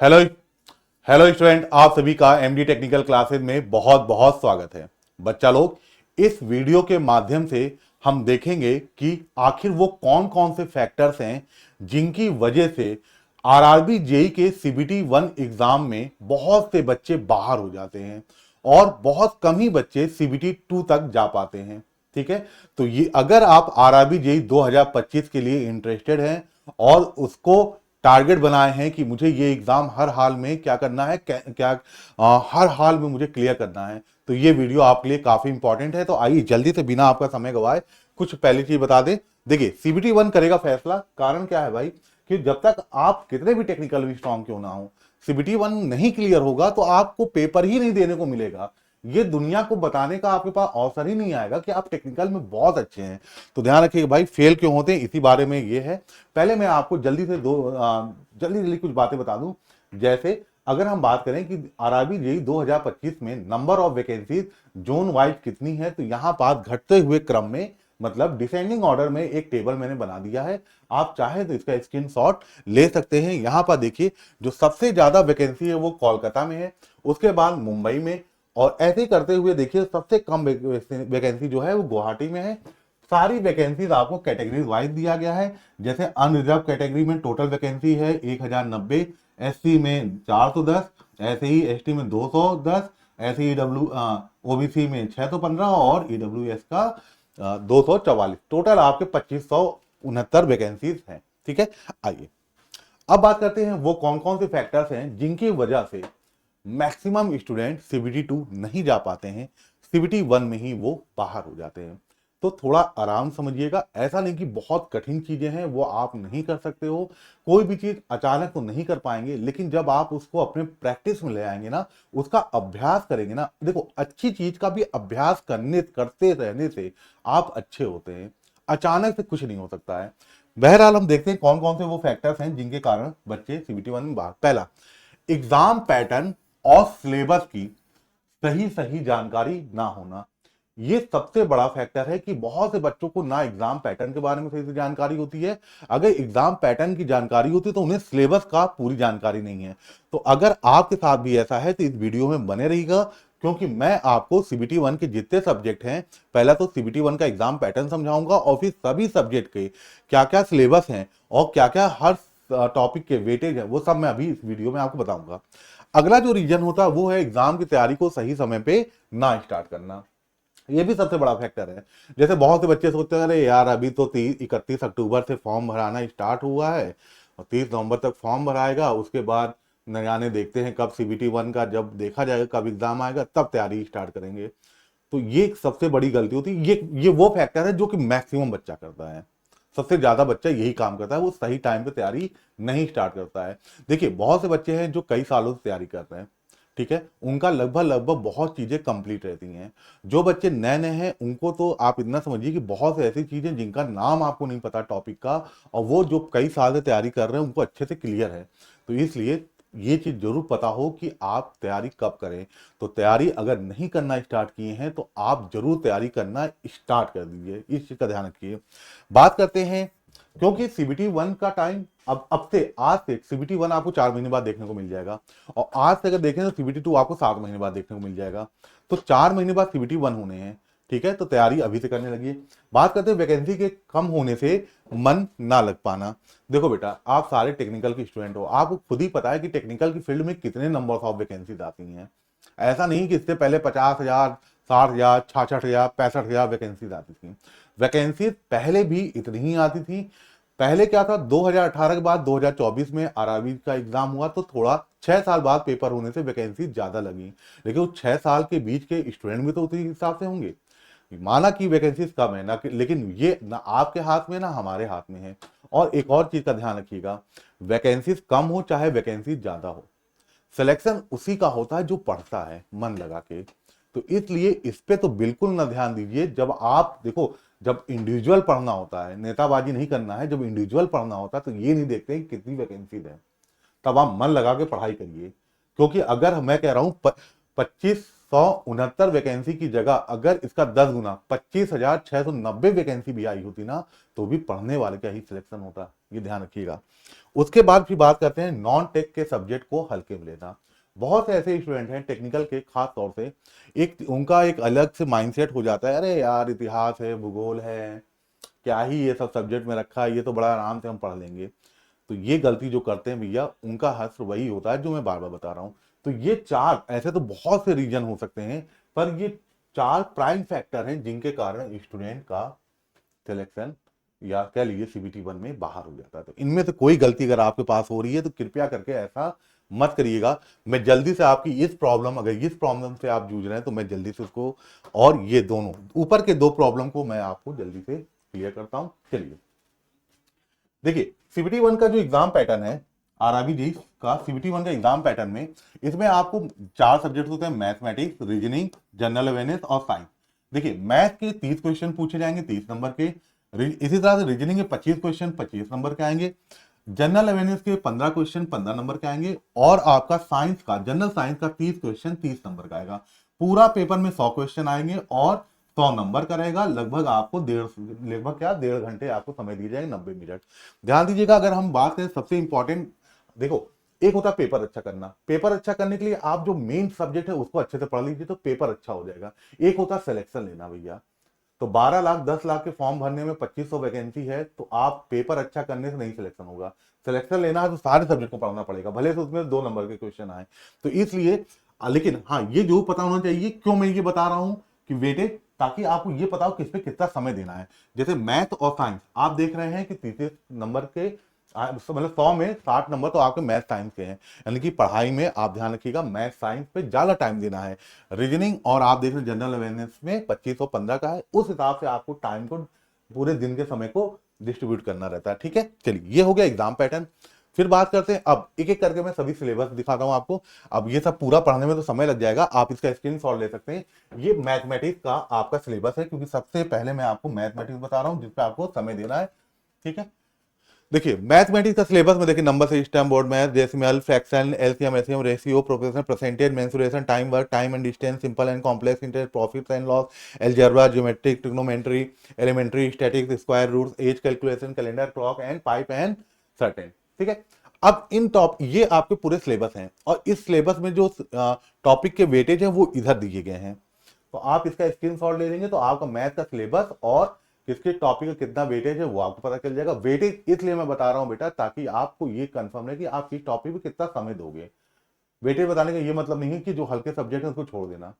Hello hello student, आप सभी का एमडी टेक्निकल क्लासेस में बहुत बहुत स्वागत है। बच्चा लोग, इस वीडियो के माध्यम से हम देखेंगे कि आखिर वो कौन कौन से फैक्टर्स हैं जिनकी वजह से आरआरबी जेई के सीबीटी 1 एग्जाम में बहुत से बच्चे बाहर हो जाते हैं और बहुत कम ही बच्चे सीबीटी 2 तक जा पाते हैं। ठीक है, तो ये अगर आप आरआरबी जेई 2025 के लिए इंटरेस्टेड हैं और उसको टारगेट बनाए हैं कि मुझे ये एग्जाम हर हाल में क्या करना है, हर हाल में मुझे क्लियर करना है, तो ये वीडियो आपके लिए काफी इंपॉर्टेंट है। तो आइए जल्दी से बिना आपका समय गवाए कुछ पहली चीज बता दें। देखिए, सीबीटी 1 करेगा फैसला। कारण क्या है भाई, कि जब तक आप कितने भी टेक्निकल भी स्ट्रांग क्यों ना हो, सीबीटी 1 नहीं क्लियर होगा तो आपको पेपर ही नहीं देने को मिलेगा। ये दुनिया को बताने का आपके पास अवसर ही नहीं आएगा कि आप टेक्निकल में बहुत अच्छे हैं। तो ध्यान रखिएगा भाई, फेल क्यों होते हैं इसी बारे में ये है। पहले मैं आपको जल्दी से जल्दी जल्दी कुछ बातें बता दूं। जैसे अगर हम बात करें कि आरआरबी जेईई 2025 में number of vacancies zone wise कितनी है, तो यहां पास घटते हुए क्रम में, मतलब डिसेंडिंग ऑर्डर में एक टेबल मैंने बना दिया है। आप चाहे तो इसका स्क्रीनशॉट ले सकते हैं। यहां पर देखिए, जो सबसे ज्यादा वैकेंसी है वो कोलकाता में है, उसके बाद मुंबई में, और ऐसे ही करते हुए देखिए सबसे कम वैकेंसी जो है वो गुवाहाटी में है। सारी वैकेंसीज आपको कैटेगरी वाइज दिया गया है। जैसे अनरिजर्व कैटेगरी में टोटल वैकेंसी है 1090, एससी में 410, ऐसे ही एसटी में 210, ऐसे ही ओबीसी में 615 और ईडब्ल्यूएस का 244। टोटल आपके 2569 वैकेंसीज हैं। ठीक है, आइए अब बात करते हैं वो कौन कौन से फैक्टर्स हैं जिनकी वजह से मैक्सिमम स्टूडेंट सीबीटी 2 नहीं जा पाते हैं, सीबीटी 1 में ही वो बाहर हो जाते हैं। तो थोड़ा आराम समझिएगा, ऐसा नहीं कि बहुत कठिन चीजें हैं वो आप नहीं कर सकते हो। कोई भी चीज अचानक तो नहीं कर पाएंगे, लेकिन जब आप उसको अपने प्रैक्टिस में ले आएंगे ना, उसका अभ्यास करेंगे ना, देखो अच्छी चीज का भी अभ्यास करते रहने से आप अच्छे होते हैं। अचानक से कुछ नहीं हो सकता है। बहरहाल हम देखते हैं कौन कौन से वो फैक्टर्स हैं जिनके कारण बच्चे सीबीटी 1 में बाहर। पहला, एग्जाम पैटर्न और सिलेबस की सही सही जानकारी ना होना। ये सबसे बड़ा फैक्टर है कि बहुत से बच्चों को ना एग्जाम पैटर्न के बारे में सही से जानकारी होती है। अगर एग्जाम पैटर्न की जानकारी होती है तो उन्हें सिलेबस का पूरी जानकारी नहीं है। तो अगर आपके साथ भी ऐसा है तो इस वीडियो में बने रहिएगा, क्योंकि मैं आपको सीबीटी 1 के जितने सब्जेक्ट हैं, पहला तो सीबीटी 1 का एग्जाम पैटर्न समझाऊंगा और फिर सभी सब्जेक्ट के क्या क्या सिलेबस हैं और क्या क्या हर टॉपिक के वेटेज है, वो सब मैं अभी इस वीडियो में आपको बताऊंगा। अगला जो रीजन होता है वो है एग्जाम की तैयारी को सही समय पे ना स्टार्ट करना। ये भी सबसे बड़ा फैक्टर है। जैसे बहुत से बच्चे सोचते हैं, अरे यार अभी तो 31 अक्टूबर से फॉर्म भराना स्टार्ट हुआ है और 30 नवंबर तक फॉर्म भराएगा, उसके बाद न जाने देखते हैं कब सीबीटी 1 का जब देखा जाएगा, कब एग्जाम आएगा तब तैयारी स्टार्ट करेंगे। तो ये सबसे बड़ी गलती होती है। ये वो फैक्टर है जो कि मैक्सिमम बच्चा करता है। सबसे ज्यादा बच्चा यही काम करता है, वो सही टाइम पे तैयारी नहीं स्टार्ट करता है। देखिए, बहुत से बच्चे हैं जो कई सालों से तैयारी कर रहे हैं, ठीक है, उनका लगभग लगभग बहुत चीजें कंप्लीट रहती हैं। जो बच्चे नए नए हैं उनको तो आप इतना समझिए कि बहुत से ऐसी चीजें जिनका नाम आपको नहीं पता टॉपिक का, और वो जो कई साल से तैयारी कर रहे हैं उनको अच्छे से क्लियर है। तो इसलिए ये चीज जरूर पता हो कि आप तैयारी कब करें। तो तैयारी अगर नहीं करना स्टार्ट किए हैं तो आप जरूर तैयारी करना स्टार्ट कर दीजिए, इस चीज का ध्यान रखिए। बात करते हैं, क्योंकि सीबीटी 1 का टाइम अब से आज से सीबीटी 1 आपको 4 महीने बाद देखने को मिल जाएगा, और आज से अगर देखें तो सीबीटी 2 आपको 7 महीने बाद देखने को मिल जाएगा। तो 4 महीने बाद सीबीटी 1 होने हैं। ठीक है, तो तैयारी अभी से करने लगी। बात करते हैं वैकेंसी के कम होने से मन ना लग पाना। देखो बेटा, आप सारे टेक्निकल के स्टूडेंट हो, आपको खुद ही पता है कि टेक्निकल की फील्ड में कितने नंबर ऑफ वैकेंसीज आती हैं। ऐसा नहीं कि इससे पहले 50,000, 60,000, 66,000, 65,000 वैकेंसीज आती थी। वैकेंसीज पहले भी इतनी ही आती थी। पहले क्या था, 2018 के बाद 2024 में आरआरबी का एग्जाम हुआ तो थोड़ा 6 साल बाद पेपर होने से वैकेंसी ज्यादा लगी, लेकिन वो 6 साल के बीच के स्टूडेंट भी तो उसी हिसाब से होंगे। माना कि वैकेंसीज कम है ना, लेकिन ये ना आपके हाथ में ना हमारे हाथ में है। और एक और चीज का ध्यान रखिएगा, वैकेंसीज कम हो चाहे वैकेंसीज ज्यादा हो, सिलेक्शन उसी का होता है जो पढ़ता है मन लगा के। तो इसलिए इस पे तो बिल्कुल ना ध्यान दीजिए। जब आप देखो, जब इंडिविजुअल पढ़ना होता है, नेताबाजी नहीं करना है, जब इंडिविजुअल पढ़ना होता है तो ये नहीं देखते कि कितनी वैकेंसीज है, तब आप मन लगा के पढ़ाई करिए। क्योंकि अगर मैं कह रहा हूं 2569 वैकेंसी की जगह अगर इसका 10 गुना 25,690 वैकेंसी भी आई होती ना, तो भी पढ़ने वाले का ही सिलेक्शन होता। ये ध्यान रखिएगा। उसके बाद फिर बात करते हैं नॉन टेक के सब्जेक्ट को हल्के में लेना। बहुत से ऐसे स्टूडेंट हैं टेक्निकल के, खास तौर से एक उनका एक अलग से माइंडसेट हो जाता है, अरे यार इतिहास है, भूगोल है, क्या ही ये सब सब्जेक्ट में रखा है, ये तो बड़ा आराम से हम पढ़ लेंगे। तो ये गलती जो करते हैं भैया, उनका हश्र वही होता है जो मैं बार बार बता रहा हूँ। तो ये चार, ऐसे तो बहुत से रीजन हो सकते हैं, पर ये चार प्राइम फैक्टर हैं जिनके कारण स्टूडेंट का सिलेक्शन या कह लीजिए सीबीटी 1 में बाहर हो जाता है। तो इनमें से कोई गलती अगर आपके पास हो रही है तो कृपया करके ऐसा मत करिएगा। मैं जल्दी से आपकी इस प्रॉब्लम, अगर इस प्रॉब्लम से आप जूझ रहे हैं तो मैं जल्दी से उसको, और ये दोनों ऊपर के दो प्रॉब्लम को मैं आपको जल्दी से क्लियर करता हूं। चलिए देखिए, सीबीटी 1 का जो एग्जाम पैटर्न है, आरआरबी जी का सीबीटी 1 का एग्जाम पैटर्न में, इसमें आपको चार सब्जेक्ट होते हैं, मैथमेटिक्स, रीजनिंग, जनरल अवेयरनेस और साइंस। देखिए मैथ के 30 क्वेश्चन पूछे जाएंगे 30 नंबर के, इसी तरह से रीजनिंग के 25 क्वेश्चन 25 नंबर के आएंगे, जनरल अवेयरनेस के 15 क्वेश्चन 15 नंबर के आएंगे, और आपका साइंस का, जनरल साइंस का 30 क्वेश्चन 30 नंबर का आएगा। पूरा पेपर में 100 क्वेश्चन आएंगे और 100 नंबर का रहेगा। लगभग आपको लगभग क्या 1.5 घंटे आपको समय दिए जाएंगे, 90 मिनट। ध्यान दीजिएगा, अगर हम बात करें सबसे इंपॉर्टेंट, देखो एक होता है पेपर अच्छा करना, पेपर अच्छा करने के लिए आप जो मेन सब्जेक्ट है उसको अच्छे से पढ़ लीजिए तो पेपर अच्छा हो जाएगा। एक होता है सिलेक्शन लेना भैया, तो 12 लाख 10 लाख के फॉर्म भरने में 2500 वैकेंसी है, तो आप पेपर अच्छा करने से नहीं सिलेक्शन होगा। सिलेक्शन लेना है तो सारे सब्जेक्ट को पढ़ना पड़ेगा, भले से उसमें 2 नंबर के क्वेश्चन आए। तो इसलिए लेकिन हाँ, ये जो पता होना चाहिए, क्यों मैं ये बता रहा हूं कि वेटेज, ताकि आपको ये पता हो किस पे कितना समय देना है। जैसे मैथ और साइंस आप देख रहे हैं कि 30 नंबर के, मतलब 100 में 60 नंबर तो आपके मैथ साइंस के हैं, यानी कि पढ़ाई में आप ध्यान रखिएगा मैथ साइंस पे ज्यादा टाइम देना है। रीजनिंग और आप देख रहे हैं जनरल अवेयरनेस में 2515 का है, उस हिसाब से आपको टाइम को, पूरे दिन के समय को डिस्ट्रीब्यूट करना रहता है। ठीक है, चलिए ये हो गया एग्जाम पैटर्न। फिर बात करते हैं, अब एक एक करके मैं सभी सिलेबस दिखाता हूं आपको। अब ये सब पूरा पढ़ने में तो समय लग जाएगा, आप इसका स्क्रीनशॉट ले सकते हैं। ये मैथमेटिक्स का आपका सिलेबस है, क्योंकि सबसे पहले मैं आपको मैथमेटिक्स बता रहा हूं जिसपे आपको समय देना है। ठीक है, देखिए मैथमेटिक्स का सिलेबस में देखिए number system, board math, decimal, fraction, LCM, SCM, ratio, proportion, percentage, mensuration, time work, time and distance, simple and complex interest, profit and loss, algebra, geometric, trigonometry, elementary, statics, square roots, age calculation, calendar, clock and pipe and cistern. ठीक है, अब इन ये आपके पूरे syllabus हैं, और इस syllabus में जो टॉपिक के वेटेज है वो इधर दिए गए हैं। तो आप इसका स्क्रीनशॉट ले लेंगे तो आपका मैथ का सिलेबस और किसके टॉपिक का कितना वेटेज है वो आपको पता चल जाएगा। वेटेज इसलिए मैं बता रहा हूं बेटा, ताकि आपको ये कंफर्म रहे कि आप किस टॉपिक पे कितना समय दोगे। वेटेज बताने का ये मतलब नहीं है कि जो हल्के सब्जेक्ट है उसको छोड़ देना।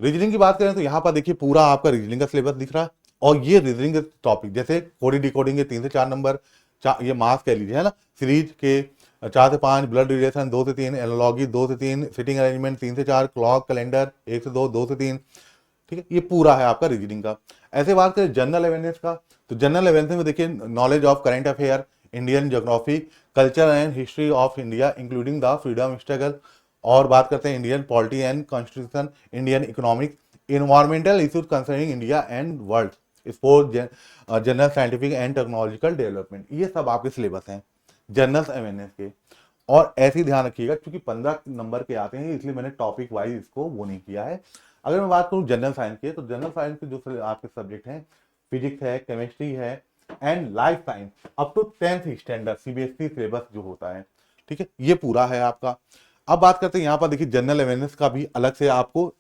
रीजनिंग की बात करें तो यहाँ पर देखिए पूरा आपका रीजनिंग का सिलेबस दिख रहा है, और ये रीजनिंग टॉपिक जैसे कोडिंग डिकोडिंग के 3 से 4 नंबर, ये मास कह लीजिए है ना, सीरीज के 4 से 5, ब्लड रिलेशन 2 से 3, एनालॉजी 2 से 3, सिटिंग अरेंजमेंट 3 से 4, क्लॉक, कैलेंडर 1 से 2, 2 से 3। ठीक है, ये पूरा है आपका रीजनिंग का। ऐसे बात करें जनरल अवेयरनेस का, तो जनरल अवेयरनेस में देखिए knowledge of current affair, Indian geography, culture and history of India including the freedom struggle, और बात करते हैं Indian polity and constitution, Indian economics, environmental issues concerning India and world, sport, general scientific and technological development. ये सब आपके syllabus हैं general awareness के। और ऐसे ही ध्यान रखिएगा, क्योंकि 15 नंबर के आते हैं इसलिए मैंने टॉपिक वाइज इसको वो नहीं किया है। अगर मैं बात करूं जनरल साइंस की, तो जनरल साइंस के जो आपके सब्जेक्ट हैं, फिजिक्स है, केमिस्ट्री है and life science, up to 10th standard CBSE syllabus जो होता है। ठीक है, ये पूरा है आपका। अब बात करते हैं यहाँ पर देखिए जनरल अवेयरनेस का भी अलग से आपको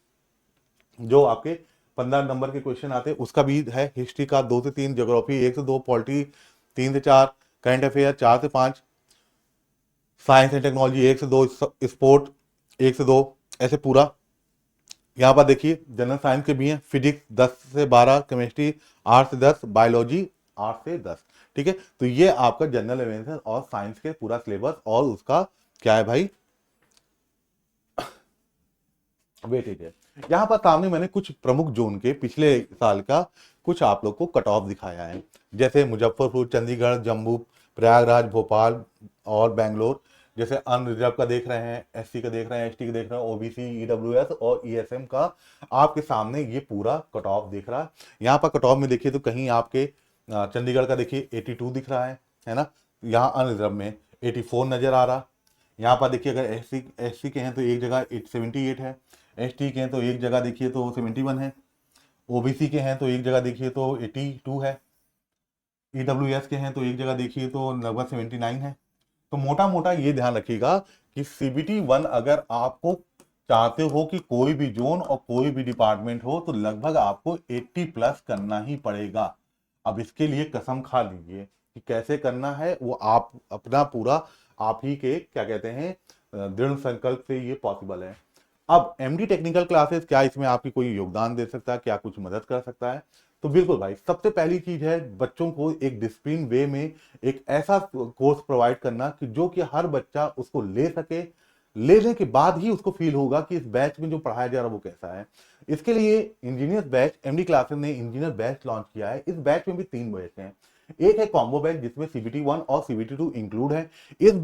जो आपके 15 नंबर के क्वेश्चन आते हैं उसका भी है। हिस्ट्री का 2 से 3, ज्योग्राफी 1 से 2, पॉलिटी 3 से 4, करंट अफेयर 4 से 5, साइंस एंड टेक्नोलॉजी 1 से 2, स्पोर्ट 1 से 2, ऐसे पूरा। यहाँ पर देखिए जनरल साइंस के भी हैं, फिजिक्स 10 से 12, केमिस्ट्री 8 से 10, बायोलॉजी 8 से 10। ठीक है, तो ये आपका जनरल अवेयरनेस और साइंस के पूरा सिलेबस और उसका क्या है भाई, वेटेज है। यहाँ पर सामने मैंने कुछ प्रमुख जोन के पिछले साल का कुछ आप लोग को कट ऑफ दिखाया है, जैसे मुजफ्फरपुर, चंडीगढ़, जम्मू, प्रयागराज, भोपाल और बेंगलोर। जैसे अनरिजर्व का देख रहे हैं, एससी का देख रहे हैं, एसटी का देख रहे हैं, ओबीसी, ईडब्ल्यूएस और ईएसएम का आपके सामने ये पूरा कट ऑफ दिख रहा है। यहाँ पर कट ऑफ में देखिए तो कहीं आपके चंडीगढ़ का देखिए 82 दिख रहा है ना, यहाँ अनरिजर्व में 84 नजर आ रहा। यहाँ पर देखिए अगर एससी के हैं तो एक जगह 78 है, एसटी के हैं तो एक जगह देखिए तो 71 है, ओबीसी के हैं तो एक जगह देखिए तो 82 है, EWS के हैं तो एक जगह देखिए तो लगभग 79 है। तो मोटा मोटा ये ध्यान रखिएगा कि CBT 1 अगर आपको चाहते हो कि कोई भी जोन और कोई भी डिपार्टमेंट हो तो लगभग आपको 80 प्लस करना ही पड़ेगा। अब इसके लिए कसम खा लीजिए कि कैसे करना है वो आप अपना पूरा आप ही के क्या कहते हैं दृढ़ संकल्प से ये पॉसिबल है। अब MD टेक्निकल क्लासेस क्या इसमें आपकी कोई योगदान दे सकता है, क्या कुछ मदद कर सकता है? तो बिल्कुल भाई, सबसे पहली चीज है बच्चों को एक डिसिप्लिन वे में एक ऐसा कोर्स प्रोवाइड करना कि जो कि हर बच्चा उसको ले सके, लेने के बाद ही उसको फील होगा कि इस बैच में जो पढ़ाया जा रहा है वो कैसा है। इसके लिए इंजीनियर बैच MD क्लासेस ने इंजीनियर बैच लॉन्च किया है। इस बैच में भी 3 बैच हैं। एक है कॉम्बो बैच जिसमें CBT 1 और CBT 2 इंक्लूड है। इस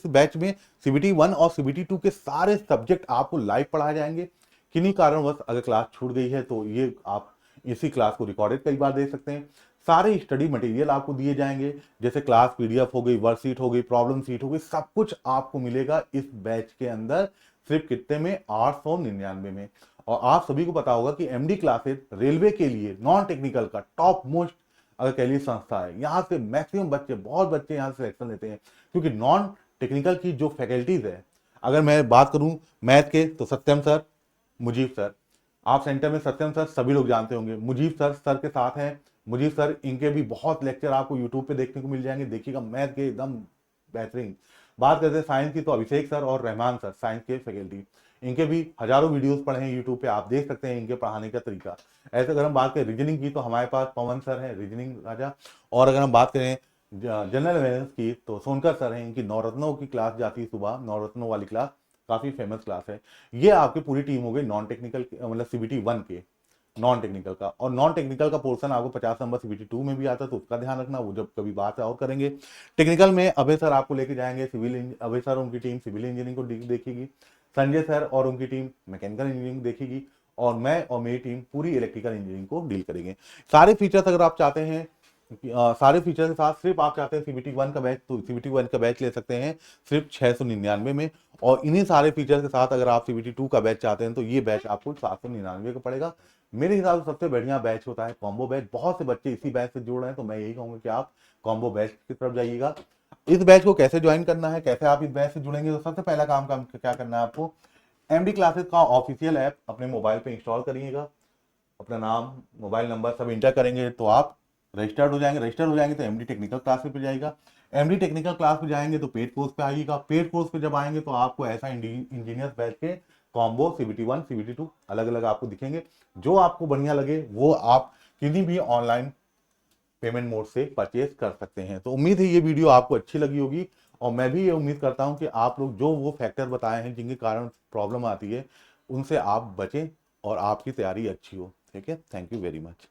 बैच में CBT 1 और CBT 2 के सारे सब्जेक्ट आपको लाइव पढ़ाए जाएंगे। किन्हीं कारणवश अगर क्लास छूट गई है तो ये आप इसी क्लास को रिकॉर्डेड कई बार देख सकते हैं। सारे स्टडी मटेरियल आपको दिए जाएंगे, जैसे क्लास PDF हो गई, वर्कशीट हो गई, प्रॉब्लम शीट हो गई, सब कुछ आपको मिलेगा इस बैच के अंदर। सिर्फ कितने में? 899 में। और आप सभी को पता होगा कि MD क्लासेस रेलवे के लिए नॉन टेक्निकल का टॉप मोस्ट अगर कह लीजिए संस्था है। यहाँ से मैक्सिमम बच्चे, बहुत बच्चे यहाँ से सिलेक्शन लेते हैं, क्योंकि नॉन टेक्निकल की जो फैकल्टीज है, अगर मैं बात करूं मैथ के तो सत्यम सर, मुजीब सर। आप सेंटर में सत्यम सर सभी लोग जानते होंगे, मुजीब सर के साथ हैं। मुजीब सर, इनके भी बहुत लेक्चर आपको यूट्यूब पे देखने को मिल जाएंगे, देखिएगा, मैथ के एकदम बेहतरीन। बात करते हैं साइंस की तो अभिषेक सर और रहमान सर, साइंस के फैकल्टी, इनके भी हजारों वीडियोस पढ़े हैं यूट्यूब पे, आप देख सकते हैं इनके पढ़ाने का तरीका। ऐसे अगर हम बात करें रीजनिंग की तो हमारे पास पवन सर है, रीजनिंग राजा। और अगर हम बात करें जनरल अवेयरनेस की तो सोनकर सर हैं, इनकी नवरत्नों की क्लास जाती है सुबह, नवरत्नों वाली क्लास काफी फेमस क्लास है। ये आपकी पूरी टीम हो गई नॉन टेक्निकल मतलब CBT 1 के नॉन टेक्निकल का। और नॉन टेक्निकल का पोर्शन आपको 50 नंबर CBT 2 में भी आता है, तो उसका ध्यान रखना, वो जब कभी बात है और करेंगे। टेक्निकल में अभय सर आपको लेके जाएंगे, अभय सर उनकी टीम सिविल इंजीनियरिंग को देखेगी, संजय सर और उनकी टीम मैकेनिकल इंजीनियरिंग देखेगी, और मैं और मेरी टीम पूरी इलेक्ट्रिकल इंजीनियरिंग को डील करेंगे। सारे फीचर्स अगर आप चाहते हैं सारे फीचर के साथ, सिर्फ आप चाहते हैं CBT 1 का बैच तो CBT 1 का बैच ले सकते हैं सिर्फ 699 में। और इन्हीं सारे फीचर के साथ अगर आप CBT 2 का बैच चाहते हैं तो ये बैच आपको 799 का पड़ेगा। मेरे हिसाब से सबसे बढ़िया बैच होता है कॉम्बो बैच। बहुत से बच्चे इसी बैच से जुड़ रहे हैं, तो मैं यही कहूंगा कि आप कॉम्बो बैच की तरफ जाइएगा। इस बैच को कैसे ज्वाइन करना है, कैसे आप इस बैच से जुड़ेंगे, तो सबसे पहला काम क्या करना है आपको, MD क्लासेस का ऑफिशियल ऐप अपने मोबाइल पे इंस्टॉल करिएगा। अपना नाम, मोबाइल नंबर सब इंटर करेंगे तो आप रजिस्टर्ड हो जाएंगे। रजिस्टर्ड हो जाएंगे तो MD टेक्निकल क्लास पे जाएगा। MD टेक्निकल क्लास पे जाएंगे तो पेड कोर्स पे आइएगा। पेड कोर्स पे जब आएंगे तो आपको ऐसा इंजीनियर्स बैच के कॉम्बो CBT 1 CBT 2 अलग अलग आपको दिखेंगे। जो आपको बढ़िया लगे वो आप किसी भी ऑनलाइन पेमेंट मोड से परचेज कर सकते हैं। तो उम्मीद है ये वीडियो आपको अच्छी लगी होगी, और मैं भी ये उम्मीद करता हूं कि आप लोग जो वो फैक्टर बताए हैं जिनके कारण प्रॉब्लम आती है उनसे आप बचें और आपकी तैयारी अच्छी हो। ठीक है, थैंक यू वेरी मच।